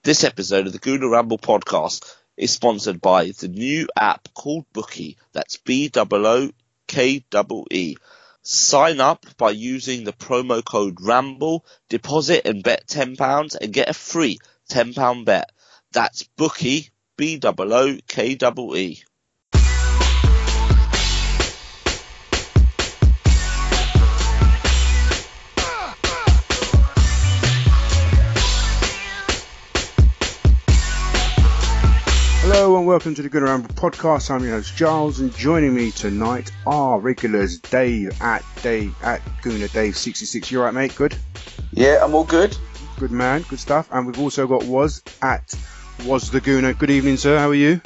This episode of the Gooner Ramble podcast is sponsored by the new app called Bookie. That's BOOKEE. Sign up by using the promo code Ramble, deposit and bet £10 and get a free £10 bet. That's Bookie, BOOKEE. Hello and welcome to the Gooner Ramble podcast. I'm your host Giles, and joining me tonight are regulars Dave at Gooner Dave 66. You alright, mate? Good? Yeah, I'm all good. Good man, good stuff. And we've also got Was at Was the Gooner. Good evening, sir. How are you?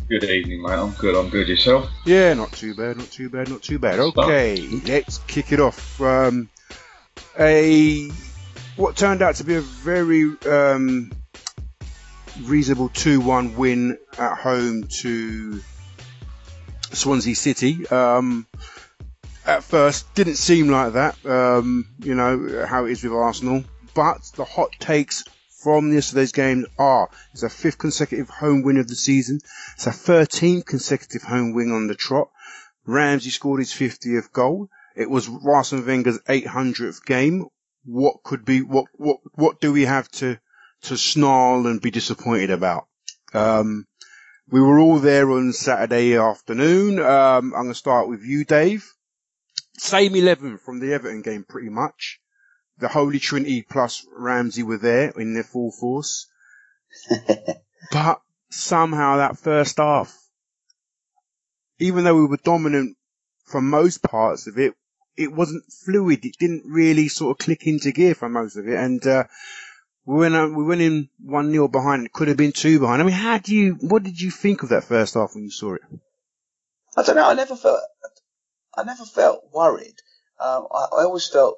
Good evening, mate. I'm good. Yourself? Yeah, not too bad. Okay, let's kick it off. What turned out to be a very reasonable 2-1 win at home to Swansea City. At first, didn't seem like that, you know, how it is with Arsenal. But the hot takes from yesterday's game are, it's a 5th consecutive home win of the season. It's a 13th consecutive home win on the trot. Ramsey scored his 50th goal. It was Arsene Wenger's 800th game. What do we have to snarl and be disappointed about? We were all there on Saturday afternoon. I'm going to start with you, Dave. Same 11 from the Everton game, pretty much. The Holy Trinity plus Ramsey were there in their full force. But somehow that first half, even though we were dominant for most parts of it, it wasn't fluid. It didn't really sort of click into gear for most of it. And we went in 1-0 behind. It could have been 2 behind. I mean, what did you think of that first half when you saw it? I don't know. I never felt worried. I always felt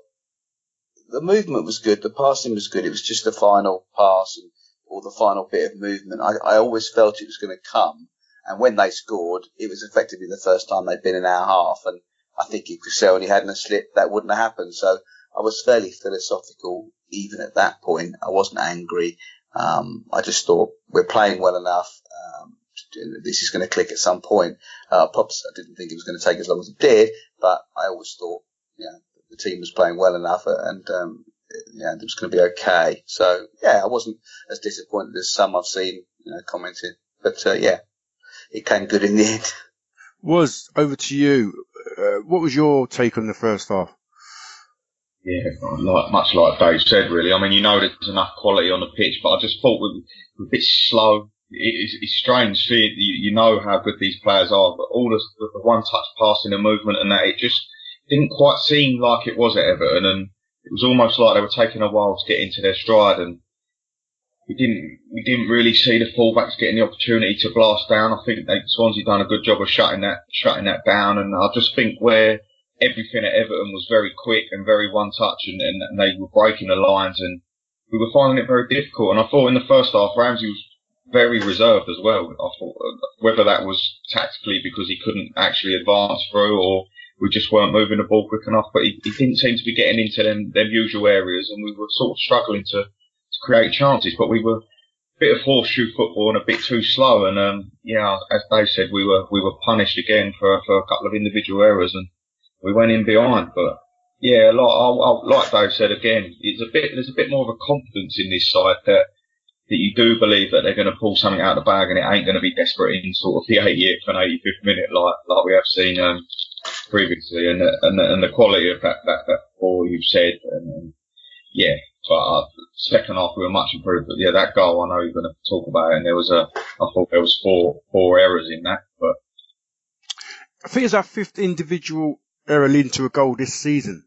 the movement was good. The passing was good. It was just the final pass or the final bit of movement. I always felt it was going to come. And when they scored, it was effectively the first time they'd been in our half. And I think if Koscielny hadn't slipped, that wouldn't have happened. So I was fairly philosophical even at that point. I wasn't angry. I just thought we're playing well enough. This is going to click at some point. Pops, I didn't think it was going to take as long as it did, but I always thought, the team was playing well enough and, it was going to be okay. So, I wasn't as disappointed as some I've seen, commented. But, it came good in the end. Was over to you. What was your take on the first half? Yeah, much like Dave said, really. I mean, there's enough quality on the pitch, but I just thought we were a bit slow. It's strange seeing, how good these players are, but all the one-touch passing and movement and that, it just didn't quite seem like it was at Everton, and it was almost like they were taking a while to get into their stride, and we didn't really see the fullbacks getting the opportunity to blast down. I think Swansea done a good job of shutting that down, and I just think where everything at Everton was very quick and very one-touch, and they were breaking the lines, and we were finding it very difficult. And I thought in the first half, Ramsey was very reserved as well. I thought whether that was tactically because he couldn't actually advance through, or we just weren't moving the ball quick enough, but he didn't seem to be getting into them usual areas, and we were sort of struggling to create chances, but we were a bit of horseshoe football and a bit too slow. And as Dave said, we were punished again for a couple of individual errors, and we went in behind. But like Dave said again, there's a bit more of a confidence in this side that you do believe that they're going to pull something out of the bag, and it ain't going to be desperate in sort of the 80th and 85th minute like we have seen previously, and the quality of that ball you've said, But second half we were much improved. But that goal, I know you're going to talk about it, and I thought there was four errors in that. But I think it's our 5th individual error leading to a goal this season.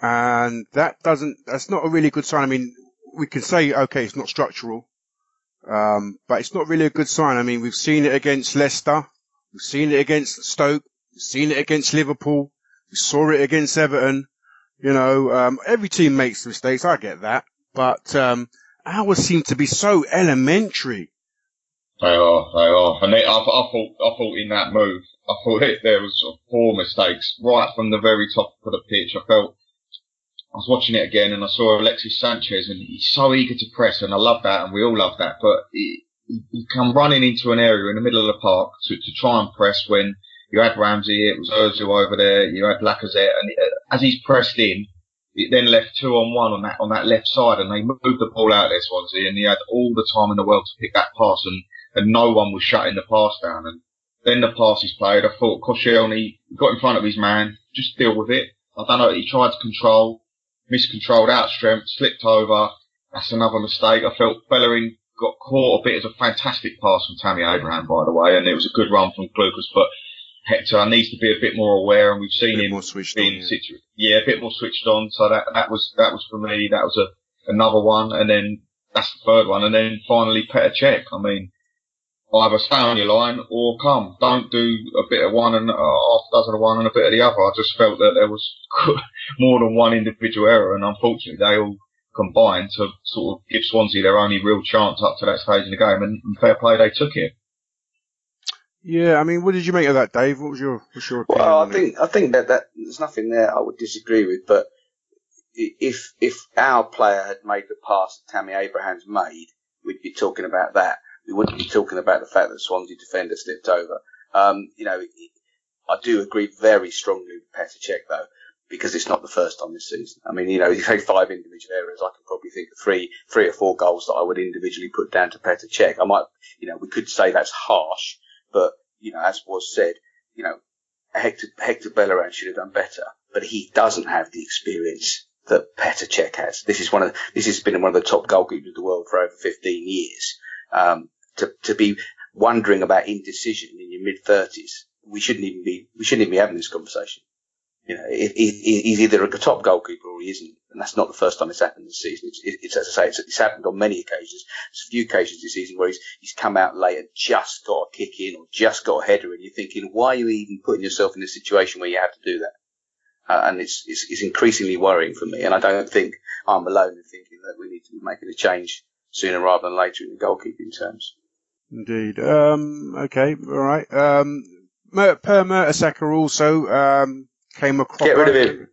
And that's not a really good sign. I mean, we can say, okay, it's not structural. But it's not really a good sign. I mean, we've seen it against Leicester. We've seen it against Stoke. We've seen it against Liverpool. We saw it against Everton. Every team makes mistakes. I get that. But, ours seem to be so elementary. They are. And I thought in that move, there was sort of 4 mistakes right from the very top of the pitch. I felt I was watching it again and I saw Alexis Sanchez, and he's so eager to press, and I love that, and we all love that. But he come running into an area in the middle of the park to try and press when you had Ramsey, it was Ozil over there, you had Lacazette, and as he's pressed in, it then left 2-on-1 on that left side, and they moved the ball out there, Swansea, and he had all the time in the world to pick that pass, and no one was shutting the pass down. And then the pass is played. I thought Koscielny got in front of his man, just deal with it. I don't know, he tried to control, miscontrolled out strength, slipped over. That's another mistake. I felt Bellerin got caught a bit. It was a fantastic pass from Tammy Abraham, by the way, and it was a good run from Klukas, but Hector needs to be a bit more aware, and we've seen him being a bit more switched on. So that was for me. That was another one, and then that's the third one, and then finally Petr Cech. I mean, either stay on your line or come. Don't do a bit of one and half a dozen of one and a bit of the other. I just felt that there was more than one individual error, and unfortunately they all combined to sort of give Swansea their only real chance up to that stage in the game, and fair play, they took it. Yeah, I mean, what did you make of that, Dave? What's your opinion? Well, I think that there's nothing there I would disagree with, but if our player had made the pass that Tammy Abraham's made, we'd be talking about that. We wouldn't be talking about the fact that the Swansea defender slipped over. I do agree very strongly with Petr Cech, though, because it's not the first time this season. I mean, if you say 5 individual errors, I can probably think of three or four goals that I would individually put down to Petr Cech. I might, we could say that's harsh, but, as was said, Hector Bellerin should have done better, but he doesn't have the experience that Petr Cech has. This has been one of the top goalkeepers of the world for over 15 years. To be wondering about indecision in your mid-30s, we shouldn't even be having this conversation. He's either a top goalkeeper or he isn't, and that's not the first time it's happened this season. It's as I say, it's happened on many occasions. There's a few occasions this season where he's come out late and just got a kick in or just got a header, and you're thinking, why are you even putting yourself in a situation where you have to do that? And it's increasingly worrying for me, and I don't think I'm alone in thinking that we need to be making a change sooner rather than later in the goalkeeping terms. Indeed. Okay. All right. Per Mertesacker also came across. Get rid of him.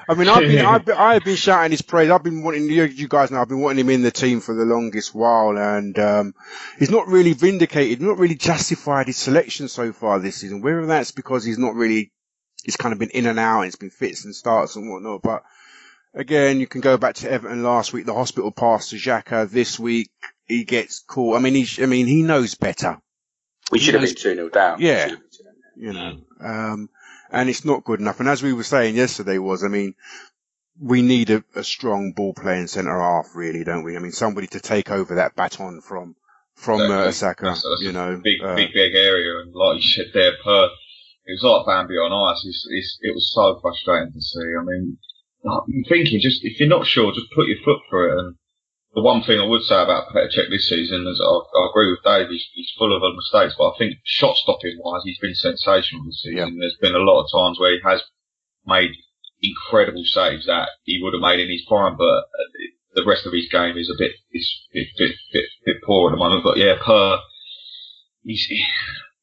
I mean, I've been shouting his praise. I've been wanting you guys know. I've been wanting him in the team for the longest while, and he's not really vindicated, not really justified his selection so far this season. Whether that's because he's kind of been in and out, it's been fits and starts and whatnot. But again, you can go back to Everton last week, the hospital pass to Xhaka. This week, he gets caught. I mean, he knows better. We should have been 2-0 down. Yeah. And it's not good enough. And as we were saying yesterday we need a strong ball playing centre half, really, don't we? I mean, somebody to take over that baton from Mertesacker. That's a big area. And like you said there, it was like Bambi on ice. It was so frustrating to see. I mean, I'm thinking, just if you're not sure, just put your foot through it. And the one thing I would say about Petr Cech this season is I agree with Dave. He's full of mistakes, but I think shot stopping wise, he's been sensational this season. Yeah. There's been a lot of times where he has made incredible saves that he would have made in his prime, but the rest of his game is a bit poor at the moment. But yeah,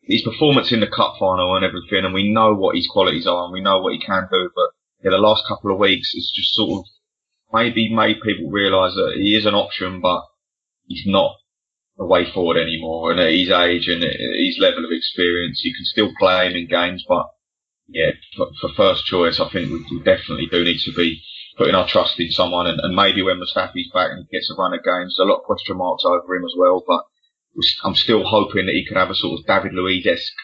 his performance in the cup final and everything, and we know what his qualities are and we know what he can do, but the last couple of weeks it's just sort of maybe made people realise that he is an option, but he's not a way forward anymore. And at his age and his level of experience, you can still play him in games, but yeah, for first choice, I think we definitely do need to be putting our trust in someone, and maybe when Mustafi's back and he gets a run of games, there's a lot of question marks over him as well, but I'm still hoping that he can have a sort of David Luiz-esque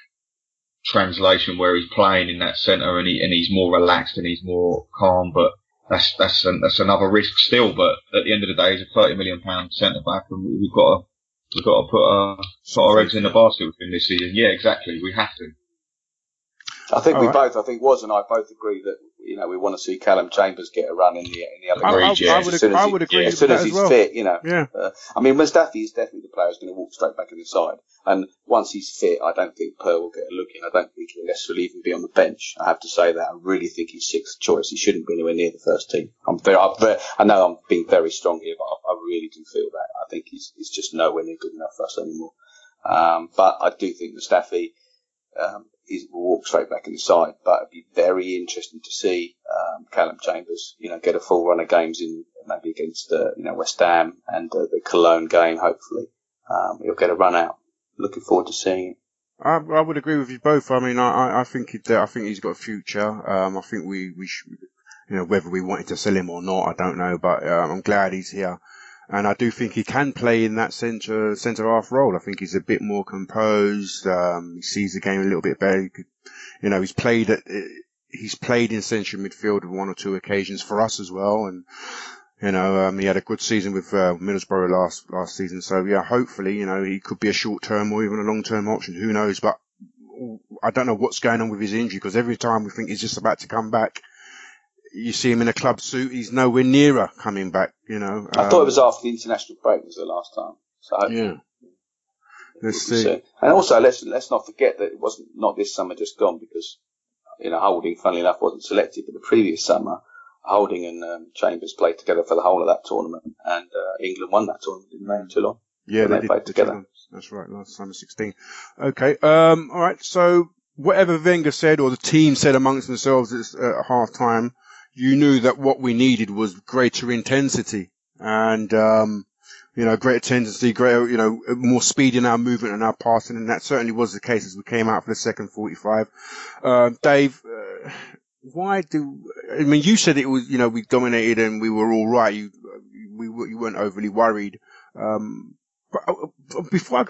translation where he's playing in that centre and he's more relaxed and he's more calm, but that's another risk still. But at the end of the day, he's a £30 million centre back, and we've got to put our eggs in the basket with him this season. Yeah, exactly. We have to. I think I think Woz and I both agree that we want to see Callum Chambers get a run in the other games. I would agree. As soon as he's fit, Yeah. Mustafi is definitely the player who's going to walk straight back in the side. And once he's fit, I don't think Per will get a look in. I don't think he'll necessarily even be on the bench. I have to say that. I really think he's sixth choice. He shouldn't be anywhere near the first team. I know I'm being very strong here, but I really do feel that. I think he's just nowhere near good enough for us anymore. But I do think Mustafi, will walk straight back in the side. But it'd be very interesting to see Callum Chambers, get a full run of games in maybe against West Ham and the Cologne game. Hopefully, he'll get a run out. Looking forward to seeing it. I would agree with you both. I mean, I think he's got a future. I think we should, whether we wanted to sell him or not, I don't know. But I'm glad he's here, and I do think he can play in that centre half role. I think he's a bit more composed. He sees the game a little bit better. He's played in central midfield on one or two occasions for us as well, and he had a good season with Middlesbrough last season. So yeah, hopefully, he could be a short-term or even a long-term option. Who knows? But I don't know what's going on with his injury, because every time we think he's just about to come back, you see him in a club suit. He's nowhere nearer coming back. I thought it was after the international break was the last time. So yeah, let's see. And also, let's not forget that it wasn't not this summer just gone, because Holding, funnily enough, wasn't selected, but the previous summer, Holding and Chambers played together for the whole of that tournament, and England won that tournament, didn't they, in Toulon? Yeah, they played together. That's right, last summer 16. Okay, all right. So whatever Wenger said or the team said amongst themselves at half time, you knew that what we needed was greater intensity and greater intensity, greater, more speed in our movement and our passing, and that certainly was the case as we came out for the second 45. Dave. You said it was, we dominated and we were all right. You weren't overly worried. But before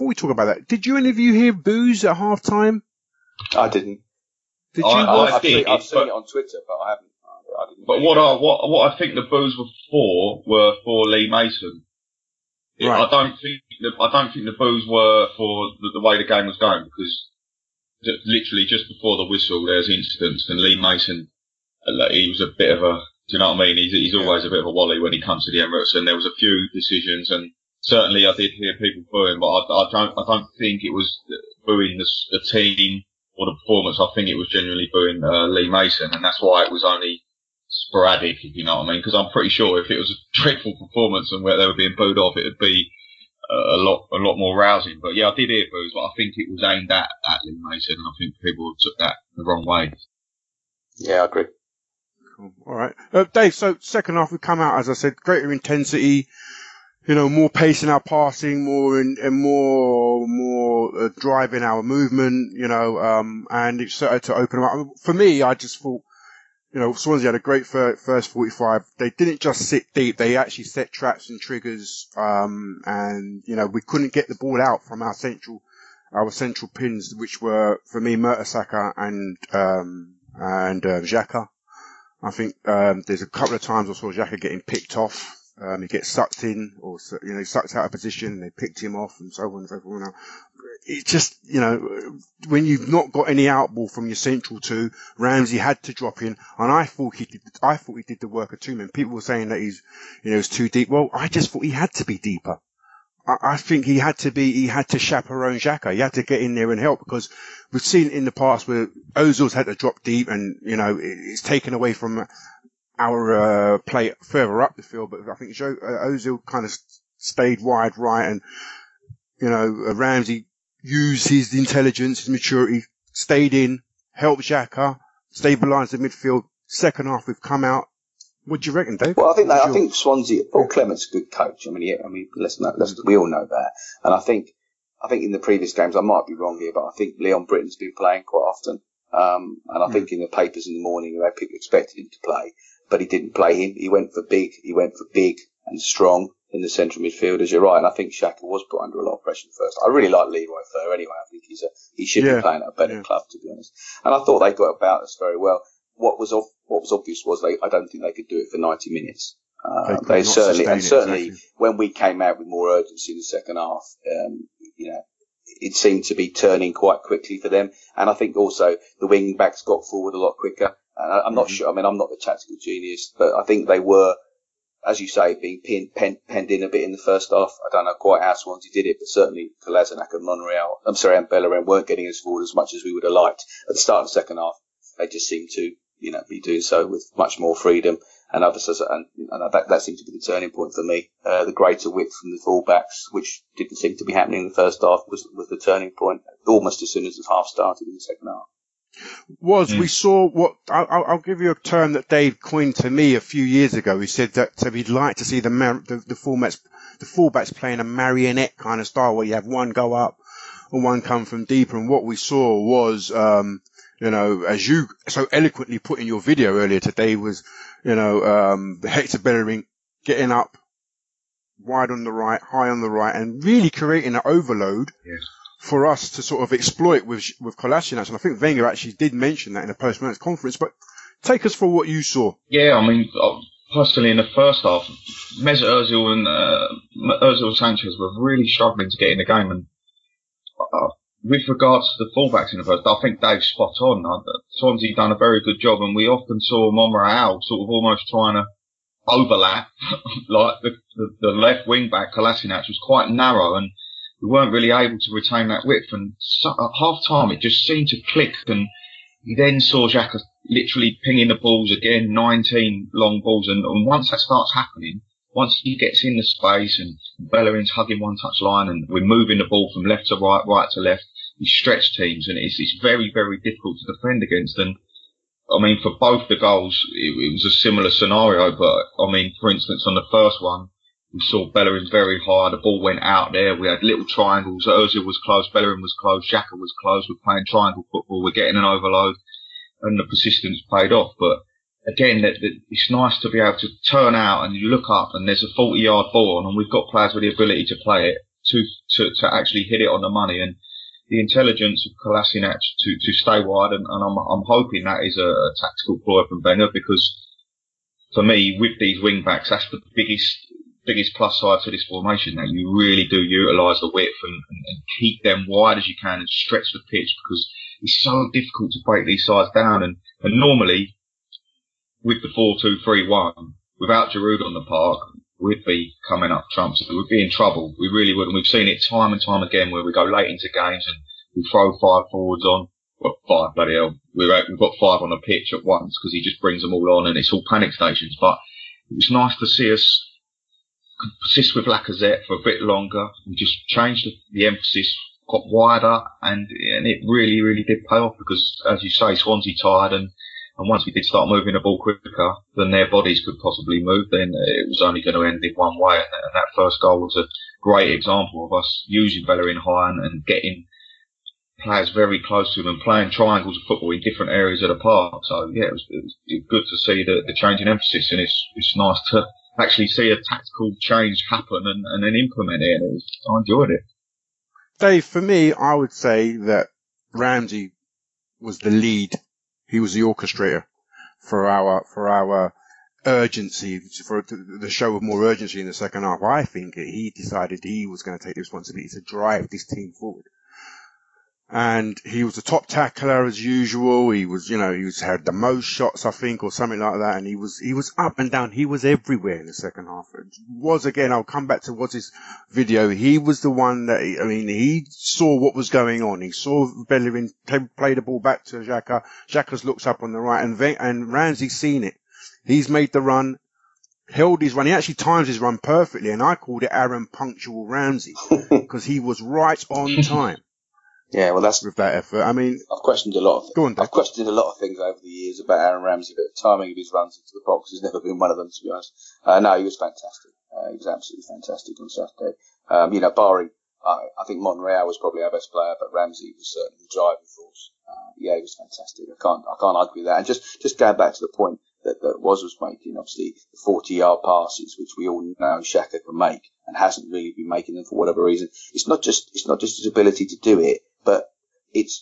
we talk about that, did any of you hear boos at half time? I didn't. Did you? I've seen it on Twitter, but I haven't. I didn't. But what I think the boos were for Lee Mason. Right. I don't think the boos were for the way the game was going, because literally just before the whistle, there's incidents, and Lee Mason, he was a bit of a, do you know what I mean? He's always a bit of a wally when he comes to the Emirates, and there was a few decisions, and certainly I did hear people booing, but I don't think it was booing the team or the performance. I think it was genuinely booing Lee Mason, and that's why it was only sporadic, if you know what I mean. Because I'm pretty sure if it was a dreadful performance and where they were being booed off, it would be a lot more rousing. But yeah, I did hear boos, but I think it was aimed at Lee Mason, and I think people took that the wrong way. Yeah, I agree. Cool. All right, Dave. So second half we come out, as I said, greater intensity, more pace in our passing, more drive in our movement, and it started to open up. For me, I just thought, Swansea had a great first 45. They didn't just sit deep; they actually set traps and triggers. And we couldn't get the ball out from our central pins, which were for me Mertesacker and Xhaka. I think there's a couple of times I saw Xhaka getting picked off. He gets sucked in, or sucked out of position, and they picked him off, and so on and so forth. Now, it's just, when you've not got any outball from your central two, Ramsey had to drop in, and I thought he did the work of two men. People were saying that he's too deep. Well, I just thought he had to be deeper. I think he had to chaperone Xhaka. He had to get in there and help, because we've seen in the past where Ozil's had to drop deep, and it's taken away from our play further up the field. But I think Ozil kind of stayed wide right, and Ramsey used his intelligence, his maturity, stayed in, helped Xhaka, stabilised the midfield. Second half we've come out. What do you reckon, Dave? Well, I think Swansea. Paul Clement's a good coach. I mean, we all know that. And I think in the previous games, I might be wrong here, but I think Leon Britton's been playing quite often. And I think in the papers in the morning, people expected him to play, but he didn't play him. He went for big and strong in the central midfield, as you're right. And I think Xhaka was put under a lot of pressure first. I really like Leroy Fer anyway. I think he should be playing at a better club, to be honest. And I thought they got about us very well. What was obvious was I don't think they could do it for 90 minutes. They certainly when we came out with more urgency in the second half, it seemed to be turning quite quickly for them. And I think also the wing backs got forward a lot quicker. And I'm not sure. I mean, I'm not the tactical genius, but I think they were, as you say, being penned in a bit in the first half. I don't know quite how Swansea did it, but certainly Kolasinac and and Bellerin weren't getting us forward as much as we would have liked. At the start of the second half, they just seemed to be doing so with much more freedom. And others, and that seemed to be the turning point for me. The greater width from the fullbacks, which didn't seem to be happening in the first half, was the turning point almost as soon as the half started in the second half. We saw what I'll give you a term that Dave coined to me a few years ago. He said that he'd like to see the fullbacks playing a marionette kind of style where you have one go up and one come from deeper. And what we saw was, as you so eloquently put in your video earlier today, was Hector Bellerin getting up wide on the right, high on the right, and really creating an overload. Yes. For us to sort of exploit with Kolasinac. And I think Wenger actually did mention that in a post-match conference. But take us for what you saw. Yeah, I mean, personally in the first half, Mesut Ozil and Ozil Sanchez were really struggling to get in the game. And with regards to the fullbacks in the first, I think Dave's spot on. Swansea done a very good job, and we often saw Monreal sort of almost trying to overlap, like the left wing back Kolasinac was quite narrow, and we weren't really able to retain that width. And so, at half time, it just seemed to click. And you then saw Xhaka literally pinging the balls again, 19 long balls. And once that starts happening, once he gets in the space and Bellerin's hugging one touch line and we're moving the ball from left to right, right to left, we stretch teams. And it's very, very difficult to defend against. And I mean, for both the goals, it was a similar scenario. But I mean, for instance, on the first one, we saw Bellerin very high. The ball went out there. We had little triangles. Ozil was close. Bellerin was close. Xhaka was close. We're playing triangle football. We're getting an overload, and the persistence paid off. But again, it's nice to be able to turn out and you look up and there's a 40-yard ball on, and we've got players with the ability to play it to actually hit it on the money. And the intelligence of Kolasinac to stay wide, and I'm hoping that is a tactical ploy from Wenger, because for me, with these wing backs, that's the biggest plus side to this formation, that you really do utilise the width and keep them wide as you can and stretch the pitch, because it's so difficult to break these sides down. And normally, with the 4-2-3-1, without Giroud on the park, we'd be coming up trumps. We'd be in trouble. We really would. And we've seen it time and time again where we go late into games and we throw 5 forwards on. Well, 5, bloody hell. We've got 5 on the pitch at once because he just brings them all on and it's all panic stations. But it was nice to see us persist with Lacazette for a bit longer. We just changed the emphasis, got wider, and it really, really did pay off, because, as you say, Swansea tired, and once we did start moving the ball quicker than their bodies could possibly move, then it was only going to end in one way. And that first goal was a great example of us using Bellerin high and getting players very close to him and playing triangles of football in different areas of the park. So, yeah, it was good to see the change in emphasis, and it's nice to actually see a tactical change happen and then implement it. And I enjoyed it. Dave, for me, I would say that Ramsey was the lead. He was the orchestrator for our urgency, for the show of more urgency in the second half. I think he decided he was going to take the responsibility to drive this team forward. And he was the top tackler as usual. He had the most shots, I think, or something like that. And he was up and down. He was everywhere in the second half. I'll come back to his video. He was the one that, he saw what was going on. He saw Bellerin play the ball back to Xhaka. Xhaka's looks up on the right, and Ramsey's seen it. He's made the run, held his run. He actually times his run perfectly. And I called it Aaron Punctual Ramsey because he was right on time. Yeah, well, that's with that effort. I mean, I've questioned a lot of things. I've questioned a lot of things over the years about Aaron Ramsey, but the timing of his runs into the box has never been one of them, to be honest. No, he was fantastic. He was absolutely fantastic on Saturday. Barring, I think Monreal was probably our best player, but Ramsey was certainly the driving force. He was fantastic. I can't argue with that. And just going back to the point that was making, obviously the 40-yard passes, which we all know Xhaka can make and hasn't really been making them for whatever reason. It's not just his ability to do it, but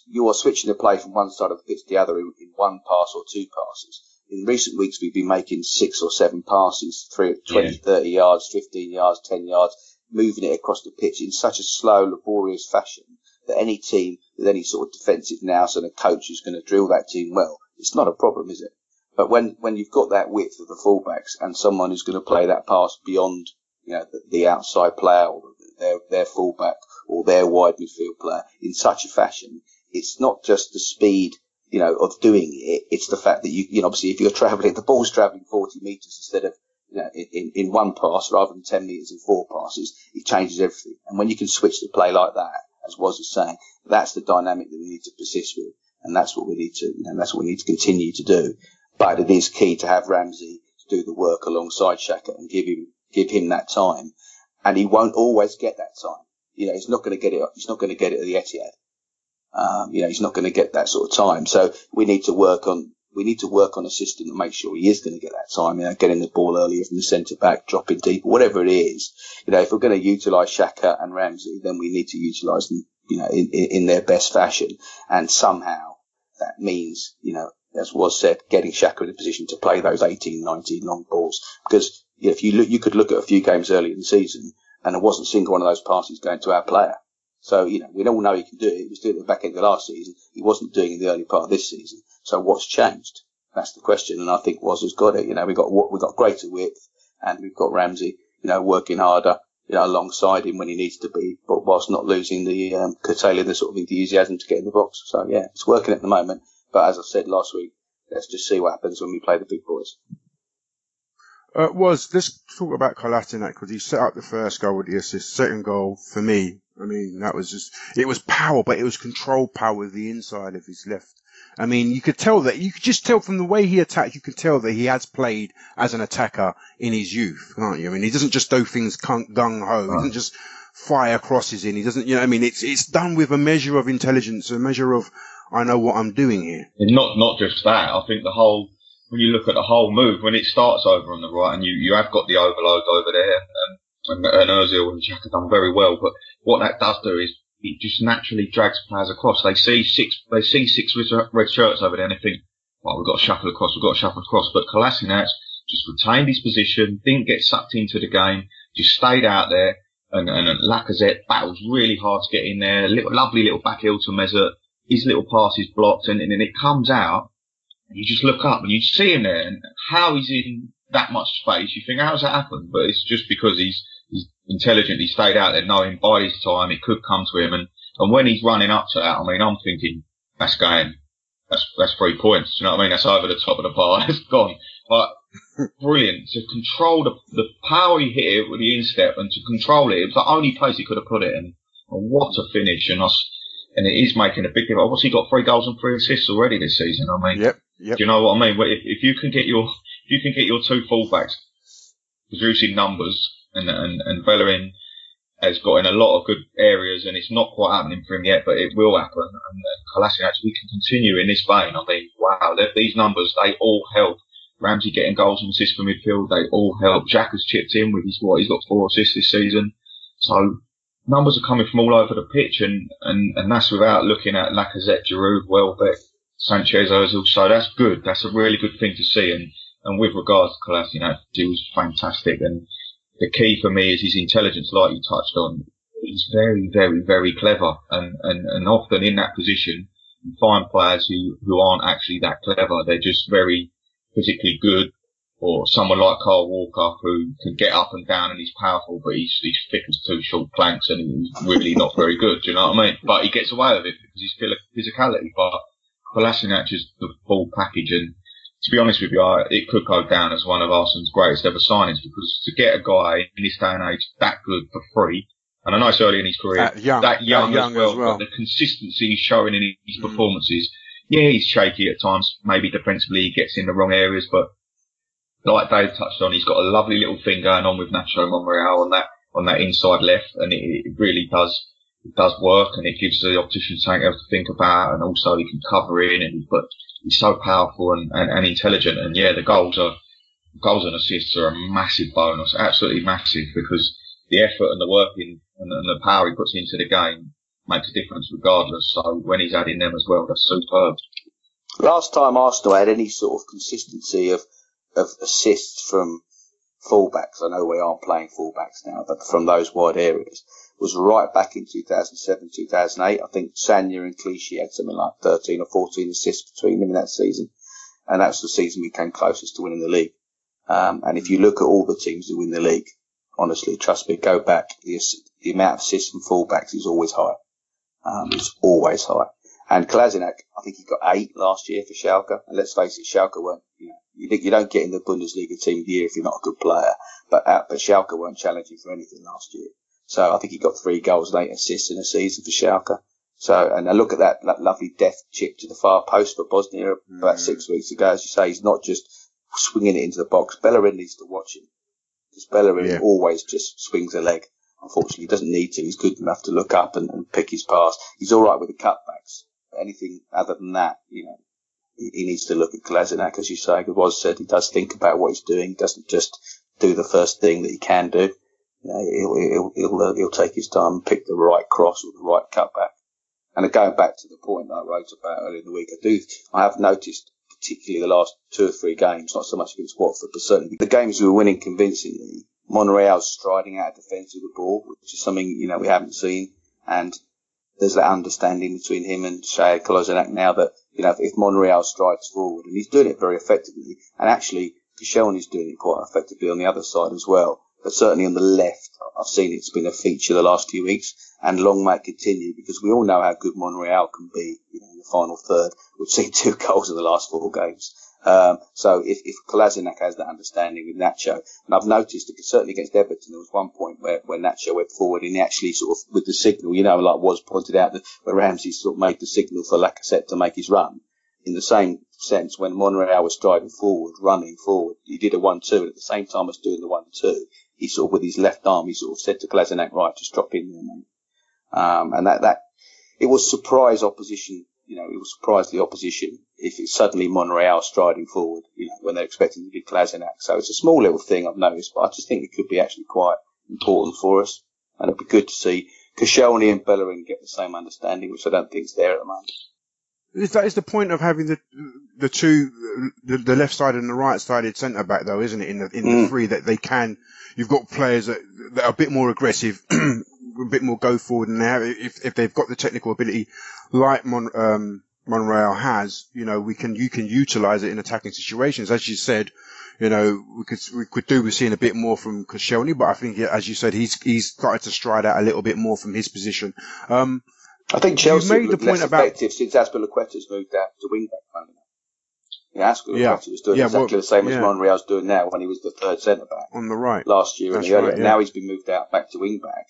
you are switching the play from one side of the pitch to the other in one pass or 2 passes. In recent weeks, we've been making 6 or 7 passes, 20, 30 yards, 15 yards, 10 yards, moving it across the pitch in such a slow, laborious fashion that any team with any sort of defensive nous and a coach who's going to drill that team well, it's not a problem, is it? But when you've got that width of the fullbacks and someone who's going to play that pass beyond, the outside player or their fullback or their wide midfield player in such a fashion, it's not just the speed of doing it. It's the fact that obviously if you're travelling, the ball's travelling 40 metres instead of, in one pass rather than 10 metres in 4 passes, it changes everything. And when you can switch the play like that, as Woz was saying, that's the dynamic that we need to persist with. And that's what we need to, that's what we need to continue to do. But it is key to have Ramsey to do the work alongside Xhaka and give him that time. And he won't always get that time. He's not going to get it. He's not going to get it at the Etihad. He's not going to get that sort of time. So we need to work on a system to make sure he is going to get that time. Getting the ball earlier from the centre back, dropping deeper, whatever it is. If we're going to utilise Xhaka and Ramsey, then we need to utilise them, in their best fashion. And somehow that means, as was said, getting Xhaka in a position to play those 18, 19 long balls. Because if you could look at a few games earlier in the season, and there wasn't a single one of those passes going to our player. So, we all know he can do it. He was doing it at the back end of last season. He wasn't doing it in the early part of this season. So what's changed? That's the question. And I think Woz has got it. We've got greater width, and we've got Ramsey, working harder, alongside him when he needs to be, but whilst not losing curtailing the sort of enthusiasm to get in the box. So yeah, it's working at the moment. But as I said last week, let's just see what happens when we play the big boys. Let's talk about Kolasinac, because he set up the first goal with the assist. Second goal, for me, that was it was power, but it was controlled power with the inside of his left. You could just tell from the way he attacked, you could tell that he has played as an attacker in his youth, can't you? He doesn't just do things gung-ho. He doesn't just fire crosses in. He doesn't, it's done with a measure of intelligence, a measure of, I know what I'm doing here. And not just that. I think when you look at the whole move, when it starts over on the right, and you have got the overload over there, and Ozil and Xhaka done very well, but what that does do is it just naturally drags players across. They see six red shirts over there, and they think, well, we've got to shuffle across. But Kolasinac just retained his position, didn't get sucked into the game, just stayed out there, and Lacazette battles really hard to get in there. Lovely little back heel to Mesut. His little pass is blocked, and it comes out, and you just look up and you see him there, and how he's in that much space. You think, how's that happened? But it's just because he's intelligent. He stayed out there knowing by this time it could come to him, and when he's running up to that, I'm thinking that's 3 points. Do you know what I mean? That's over the top of the bar. It's gone. But brilliant to control the power he hit it with the instep, and to control it. It was the only place he could have put it, and what a finish! And it is making a big difference. What's he got? 3 goals and 3 assists already this season. Yep. Do you know what I mean? If you can get your 2 fullbacks producing numbers, and Bellerin has got in a lot of good areas, and it's not quite happening for him yet, but it will happen. And Kolasinac, we can continue in this vein. Wow, these numbers, they all help. Ramsey getting goals and assists from midfield, they all help. Jack has chipped in with he's got 4 assists this season. So numbers are coming from all over the pitch, and that's without looking at Lacazette, Giroud, Welbeck, Sanchez, Ozil. So that's good. That's a really good thing to see. And with regards to Kolasinac, he was fantastic. And the key for me is his intelligence, like you touched on. He's very, very, very clever, and often in that position, you find players who aren't actually that clever. They're just very physically good, or someone like Kyle Walker who can get up and down and he's powerful, but he's thick as 2 short planks and he's really not very good. Do you know what I mean? But he gets away with it because he's physicality. But Kolasinac is the full package, and to be honest with you, it could go down as one of Arsenal's greatest ever signings, because to get a guy in this day and age that good for free, and I know it's early in his career, that young as well, but the consistency he's showing in his performances. Yeah, he's shaky at times, maybe defensively he gets in the wrong areas, but like Dave touched on, he's got a lovely little thing going on with Nacho Monreal on that inside left, and it really does work, and it gives the opposition something else to think about, and also he can cover in, but he's so powerful and intelligent, and yeah, the goals and assists are a massive bonus, absolutely massive, because the effort and the working and the power he puts into the game makes a difference regardless. So when he's adding them as well, that's superb. Last time Arsenal had any sort of consistency of assists from fullbacks, I know we aren't playing fullbacks now, but from those wide areas, was right back in 2007, 2008. I think Sanya and Clichy had something like 13 or 14 assists between them in that season. And that's the season we came closest to winning the league. And if you look at all the teams that win the league, honestly, trust me, go back, the amount of assists from fullbacks is always high. It's always high. And Kolasinac, I think he got 8 last year for Schalke. And let's face it, Schalke weren't, you don't get in the Bundesliga team of the year if you're not a good player. But Schalke weren't challenging for anything last year. So I think he got 3 goals and 8 assists in a season for Schalke. So, and I look at that lovely death chip to the far post for Bosnia about 6 weeks ago. As you say, he's not just swinging it into the box. Bellerin needs to watch him. Because Bellerin always just swings a leg. Unfortunately, he doesn't need to. He's good enough to look up and pick his pass. He's all right with the cutbacks. But anything other than that, he needs to look at Kolasinac, as you say. As was said, he does think about what he's doing. He doesn't just do the first thing that he can do. He'll take his time and pick the right cross or the right cutback. And going back to the point that I wrote about earlier in the week, I have noticed, particularly the last 2 or 3 games, not so much against Watford, but certainly the games we were winning convincingly, Monreal's striding out of defence with the ball, which is something, we haven't seen. And there's that understanding between him and Shea Kolasinac now that, if Monreal strides forward, and he's doing it very effectively, and actually, Koscielny's doing it quite effectively on the other side as well. But certainly on the left, I've seen it's been a feature the last few weeks, and long may it continue, because we all know how good Monreal can be, in the final third. We've seen 2 goals in the last 4 games. So if Kolasinac has that understanding with Nacho, and I've noticed that certainly against Everton, there was one point where Nacho went forward and he actually sort of, with the signal, like was pointed out, that where Ramsey sort of made the signal for Lacazette to make his run. In the same sense, when Monreal was striding forward, running forward, he did a 1-2, and at the same time as doing the 1-2, he sort of, with his left arm, he sort of said to Kolasinac, right, just drop in there, mate. And that, it was surprise opposition, it was surprise the opposition if it's suddenly Monreal striding forward, when they're expecting to be Kolasinac. So it's a small little thing I've noticed, but I just think it could be actually quite important for us. And it'd be good to see Koscielny and Bellerin get the same understanding, which I don't think is there at the moment. That is the point of having the two, the left side and the right sided centre back, though, isn't it? In the 3 that they can, you've got players that are a bit more aggressive, a bit more go forward, and if they've got the technical ability like Monreal has, you can utilise it in attacking situations. As you said, we could do with seeing a bit more from Koscielny, but I think, as you said, he's started to stride out a little bit more from his position. I think Chelsea made the point effective since Azpilicueta's moved out to wing back. Azpilicueta was doing exactly the same as Monreal's doing now when he was the 3rd centre back on the right last year. That's earlier. Right, Now he's been moved out back to wing back.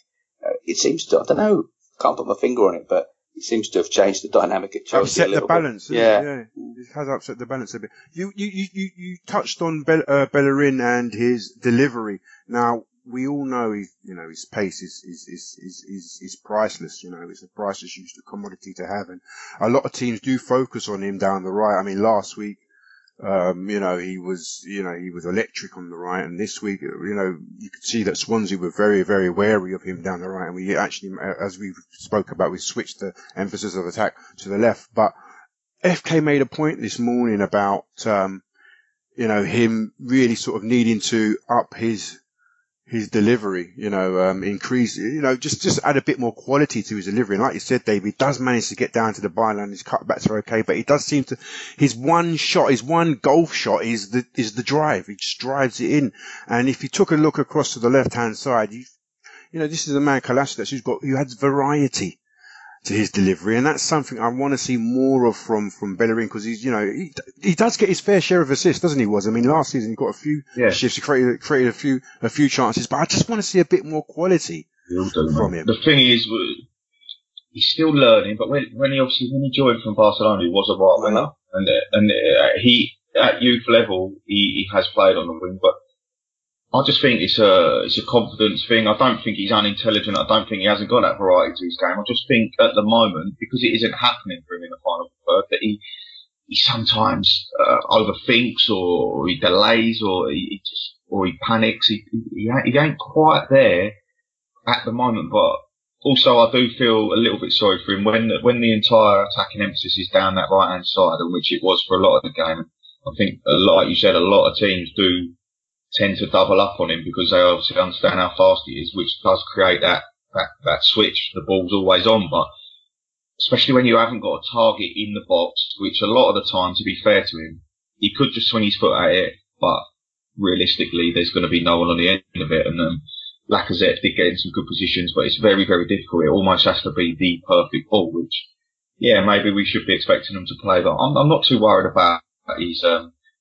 It seems to, I don't know, can't put my finger on it, but it seems to have changed the dynamic at Chelsea upset a little the balance. bit. Yeah, it has upset the balance a bit. You touched on Bellerin and his delivery. Now we all know his pace is priceless. It's a priceless used commodity to have, and a lot of teams do focus on him down the right. I mean, last week, he was electric on the right, and this week, you could see that Swansea were very, very wary of him down the right, and we actually, as we spoke about, we switched the emphasis of attack to the left. But FK made a point this morning about, him really sort of needing to up his delivery, increase, just add a bit more quality to his delivery. And like you said, Dave, he does manage to get down to the byline. His cutbacks are okay, but he does seem to, his one golf shot is the drive. He just drives it in. And if you took a look across to the left-hand side, this is a man, Kolasinac, who has variety to his delivery, and that's something I want to see more of from Bellerin, because he's, he does get his fair share of assists, doesn't he? I mean, last season he got a few shifts, he created a few chances, but I just want to see a bit more quality from him. The thing is, he's still learning, but when he joined from Barcelona, he was a right winger, and he at youth level he has played on the wing, but I just think it's a confidence thing. I don't think he's unintelligent. I don't think he hasn't got that variety to his game. I just think at the moment, because it isn't happening for him in the final third, that he sometimes overthinks, or he delays, or he panics. He ain't quite there at the moment. But also, I do feel a little bit sorry for him when the entire attacking emphasis is down that right hand side, in which it was for a lot of the game. I think, like you said, a lot of teams do tend to double up on him because they obviously understand how fast he is, which does create that switch. The ball's always on, but especially when you haven't got a target in the box, which a lot of the time, to be fair to him, he could just swing his foot at it, but realistically, there's going to be no one on the end of it. And Lacazette did get in some good positions, but it's very, very difficult. It almost has to be the perfect ball, which yeah, maybe we should be expecting him to play. But I'm not too worried about his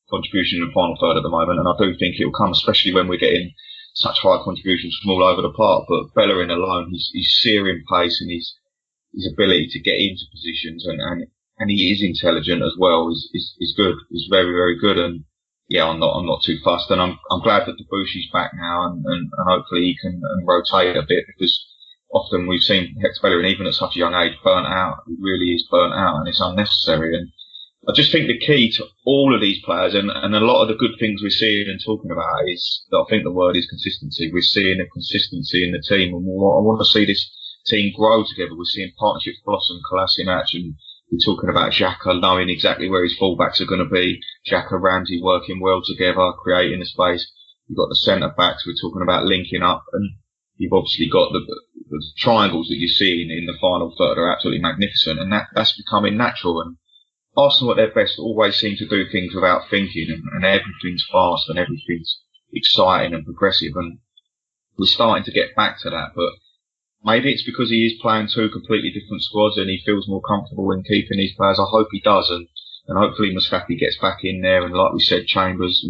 contribution in the final third at the moment, and I do think it will come, especially when we're getting such high contributions from all over the park. But Bellerin alone, his searing pace and his ability to get into positions and he is intelligent as well is good. He's very, very good. And yeah, I'm not too fussed. And I'm glad that Debussy's back now and hopefully he can rotate a bit, because often we've seen Hector Bellerin, even at such a young age, burnt out. He really is burnt out, and it's unnecessary. And I just think the key to all of these players and a lot of the good things we're seeing and talking about is that I think the word is consistency. We're seeing a consistency in the team, and I want to see this team grow together. We're seeing partnerships blossom, Kolasinac, and we're talking about Xhaka knowing exactly where his fullbacks are going to be. Xhaka, Ramsey working well together, creating the space. You've got the centre backs. We're talking about linking up, and you've obviously got the triangles that you're seeing in the final third are absolutely magnificent, and that's becoming natural. And Arsenal at their best always seem to do things without thinking, and everything's fast and everything's exciting and progressive, and we're starting to get back to that. But maybe it's because he is playing two completely different squads and he feels more comfortable in keeping these players. I hope he does, and hopefully Mustafi gets back in there, and like we said, Chambers,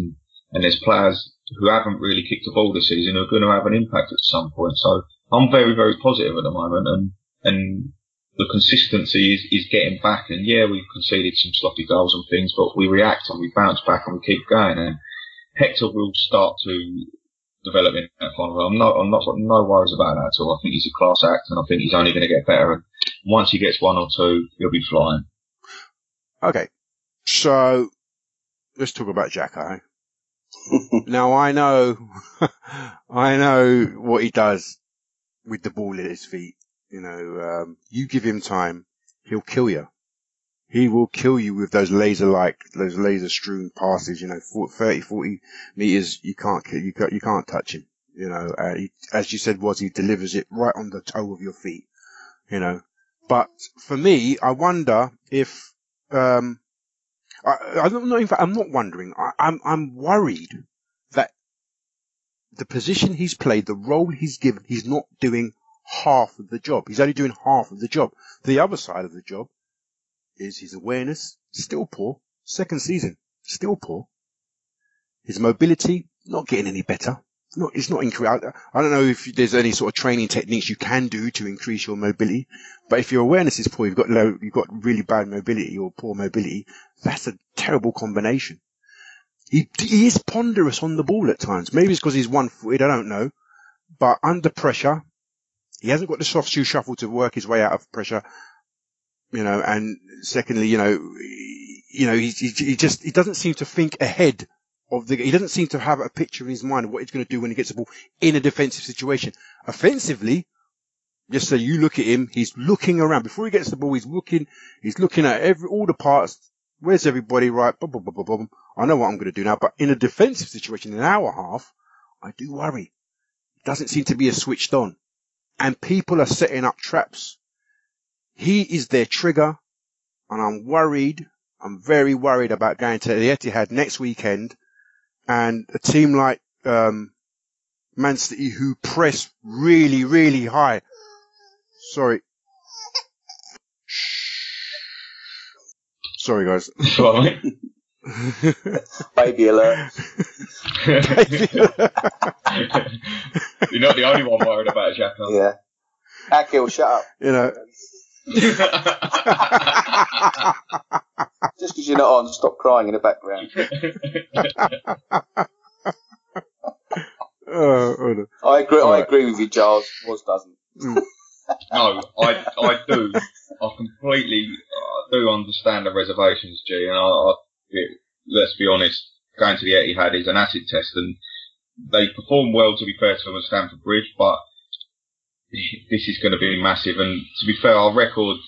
and there's players who haven't really kicked the ball this season who are going to have an impact at some point. So I'm very, very positive at the moment, and the consistency is getting back. And yeah, we've conceded some sloppy goals and things, but we react and we bounce back and we keep going. And Hector will start to develop in that final. I'm not no worries about that at all. I think he's a class act, and I think he's only going to get better. And once he gets one or two, he'll be flying. Okay, so let's talk about Xhaka. Now I know what he does with the ball at his feet. You know, you give him time, he'll kill you. He will kill you with those laser-strewn passes. You know, 30, 40 meters, you can't touch him. You know, as you said, he delivers it right on the toe of your feet. You know, but for me, I wonder if I'm not wondering. I'm worried that the position he's played, the role he's given, he's not doing half of the job. He's only doing half of the job. The other side of the job is his awareness, still poor. Second season, still poor. His mobility, not getting any better. It's not increasing. I don't know if there's any sort of training techniques you can do to increase your mobility, but if your awareness is poor, you've got really bad mobility or poor mobility, that's a terrible combination. He is ponderous on the ball at times. Maybe it's because he's one-footed, I don't know. But under pressure, he hasn't got the soft shoe shuffle to work his way out of pressure, you know. And secondly, he doesn't seem to think ahead of he doesn't seem to have a picture in his mind of what he's going to do when he gets the ball in a defensive situation. Offensively, just so you look at him, he's looking around before he gets the ball. He's looking at all the parts. Where's everybody? Right. Boom, boom, boom, boom, boom. I know what I'm going to do now. But in a defensive situation, in an hour and a half, I do worry. It doesn't seem to be as switched on. And people are setting up traps. He is their trigger. And I'm worried. I'm very worried about going to the Etihad next weekend. And a team like Man City, who press really, really high. Sorry, guys. Baby alert. You're not the only one worried about Xhaka. Yeah. Akil, shut up. You know. Just because you're not on, stop crying in the background. I agree with you, Giles. Was doesn't. No, I do. I completely do understand the reservations, G. And let's be honest, going to the Etihad is an acid test, and they perform well, to be fair to them, at Stamford Bridge. But this is going to be massive. And to be fair, our record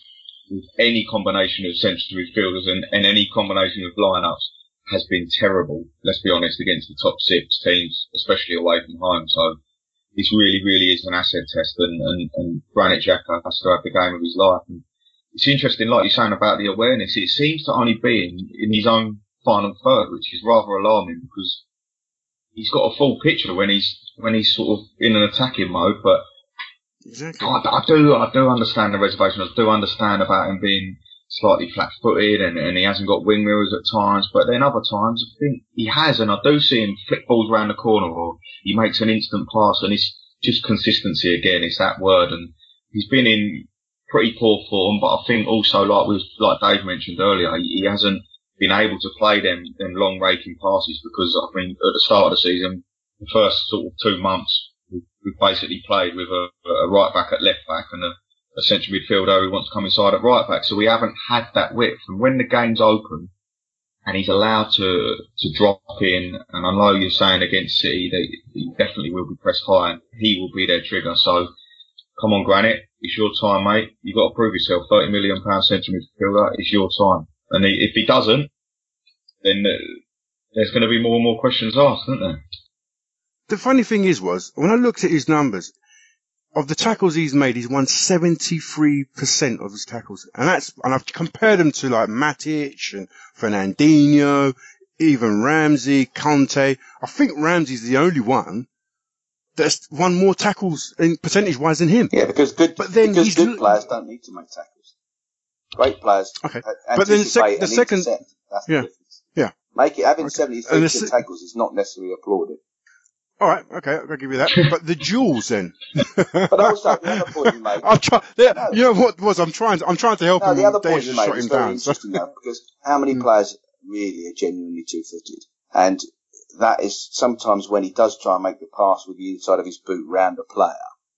with any combination of central midfielders and any combination of lineups has been terrible. Let's be honest, against the top six teams, especially away from home. So this really, really is an asset test, and Granit Xhaka has to have the game of his life. And it's interesting, like you're saying about the awareness, it seems to only be in his own final third, which is rather alarming, because he's got a full picture when he's sort of in an attacking mode. But exactly. I do understand the reservations. I do understand about him being slightly flat-footed and he hasn't got wing mirrors at times, but then other times I think he has, and I do see him flick balls around the corner or he makes an instant pass, and it's just consistency again, it's that word. And he's been in pretty poor form, but I think also like Dave mentioned earlier, he hasn't been able to play them long raking passes, because I think at the start of the season, the first sort of 2 months, we've basically played with a right back at left back and a central midfielder who wants to come inside at right back. So we haven't had that width. And when the game's open and he's allowed to drop in, and I know you're saying against City that he definitely will be pressed high and he will be their trigger. So come on, Granit, it's your time, mate. You've got to prove yourself. £30 million central midfielder, it's your time. And if he doesn't, then there's going to be more and more questions asked, isn't there? The funny thing was when I looked at his numbers, of the tackles he's made, he's won 73% of his tackles. And I've compared them to like Matic and Fernandinho, even Ramsey, Conte. I think Ramsey's the only one that's won more tackles in percentage-wise than him. Yeah, because good players don't need to make tackles. Great players. Okay. But then the second, that's the difference. Yeah. Having 73% tackles is not necessarily applauded. All right, okay, I'll give you that. But the duels, then. But also, the other point you made. You know what was? I'm trying to help him. The other point you made shot is him very down. interesting, though, because how many players really are genuinely two-footed? And that is sometimes when he does try and make the pass with the inside of his boot round a player,